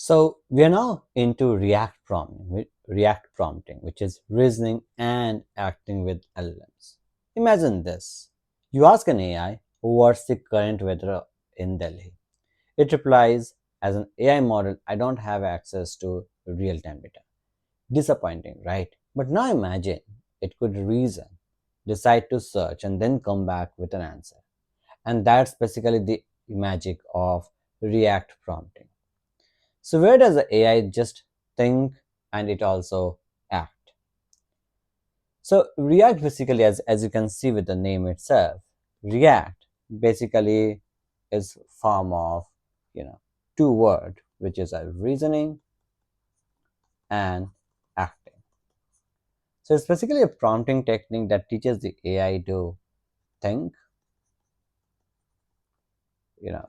So we are now into React prompting, which is reasoning and acting with LLMs. Imagine this. You ask an AI, what's the current weather in Delhi? It replies, as an AI model, I don't have access to real-time data. Disappointing, right? But now imagine it could reason, decide to search, and then come back with an answer. And that's basically the magic of React prompting. So where does the AI just think and it also act? So React basically, as you can see with the name itself, React basically is form of two word, which is a reasoning and acting. So it's basically a prompting technique that teaches the AI to think,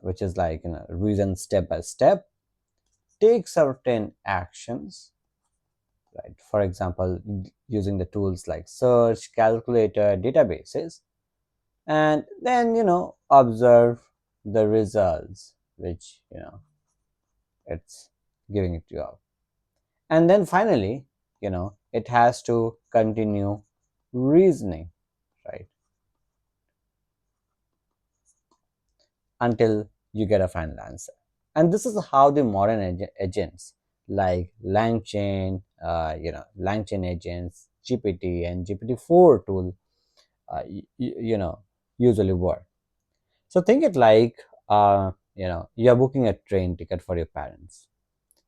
which is like reason step by step, take certain actions, right? For example, using the tools like search, calculator, databases, and then observe the results which it's giving it to you. And then finally, it has to continue reasoning, right, until you get a final answer. And this is how the modern agents like LangChain agents, GPT, and GPT-4 tool usually work. So think it like you're booking a train ticket for your parents.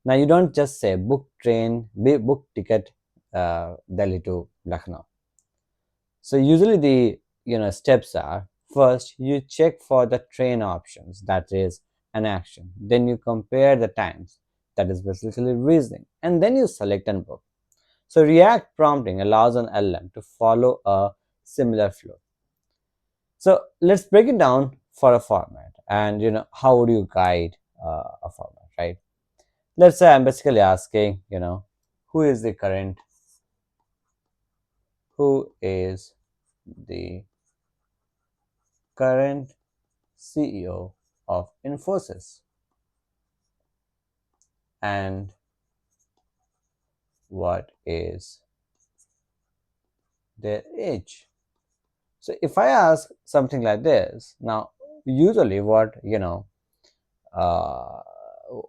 Now you don't just say book ticket Delhi to Lucknow. So usually the steps are, first you check for the train options, that is an action. Then you compare the times, that is basically reasoning, and then you select and book. So React prompting allows an LM to follow a similar flow. So let's break it down for a format, and how would you guide a format, right? Let's say I'm basically asking, who is the current, who is the current CEO of Infosys, and what is their age? So if I ask something like this, now usually uh,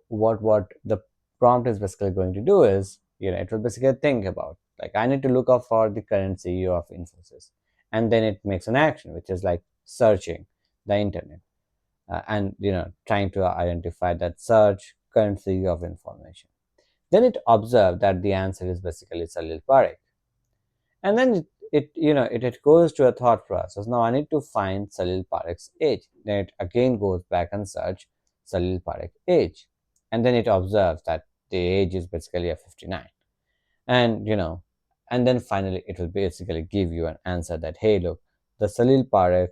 what the prompt is basically going to do is, it will basically think about, like, I need to look up for the current CEO of Infosys, and then it makes an action which is like searching the internet, and trying to identify that search current CEO of information. Then it observed that the answer is basically Salil Parekh, and then it goes to a thought process. Now I need to find Salil Parekh's age. Then it again goes back and search Salil Parekh age, and then it observes that the age is basically a 59, and and then finally it will basically give you an answer that, hey, look, the Salil Parekh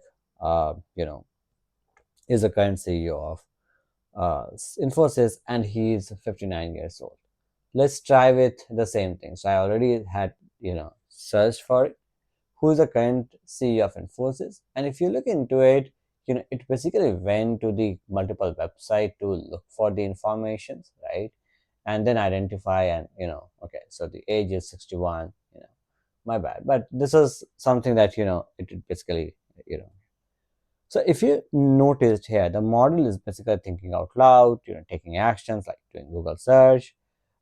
is the current CEO of Infosys, and he is 59 years old. Let's try with the same thing. So I already had searched for who is the current CEO of Infosys, and if you look into it, it basically went to the multiple website to look for the informations, right? And then identify, and okay, so the age is 61. My bad, but this is something that it basically you know so if you noticed here, the model is basically thinking out loud, taking actions like doing Google search,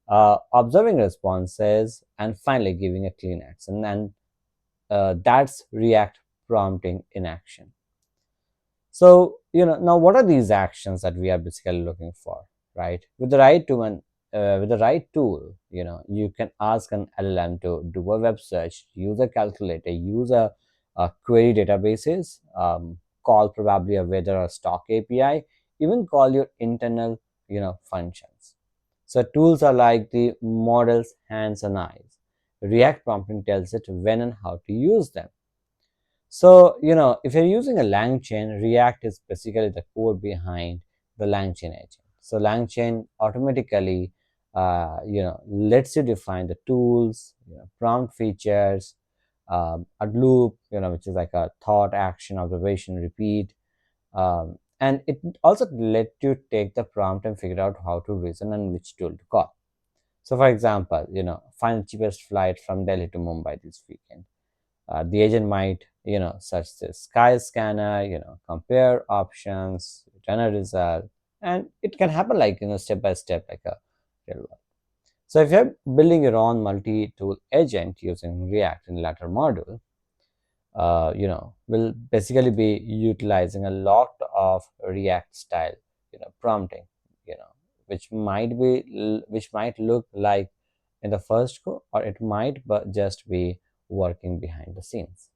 observing responses, and finally giving a clean action. And that's React prompting in action. So now what are these actions that we are basically looking for, right? With the right tool, with the right tool, you can ask an LLM to do a web search, use a calculator, use a query databases, call probably a weather or stock API, even call your internal functions. So tools are like the model's hands and eyes. React prompting tells it when and how to use them. So, if you're using a LangChain, React is basically the code behind the LangChain agent. So, LangChain automatically, lets you define the tools, prompt features, a loop, which is like a thought, action, observation, repeat, and it also let you take the prompt and figure out how to reason and which tool to call. So for example, find the cheapest flight from Delhi to Mumbai this weekend. The agent might search the sky scanner, compare options, return a result, and it can happen like step by step, like a real world. So if you're building your own multi-tool agent using React in latter module, will basically be utilizing a lot of React style, prompting, which might look like in the first go, or it might but just be working behind the scenes.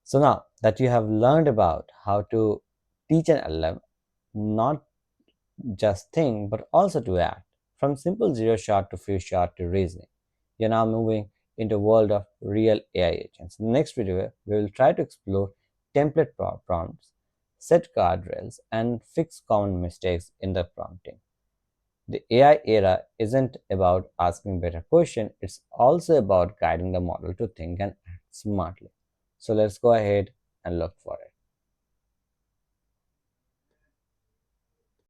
So now that you have learned about how to teach an LM, not just think but also to act, from simple zero shot to few shot to reasoning, you're now moving into a world of real AI agents. In the next video, we will try to explore template prompts, set guardrails, and fix common mistakes in the prompting. The AI era isn't about asking better questions, it's also about guiding the model to think and act smartly. So let's go ahead and look for it.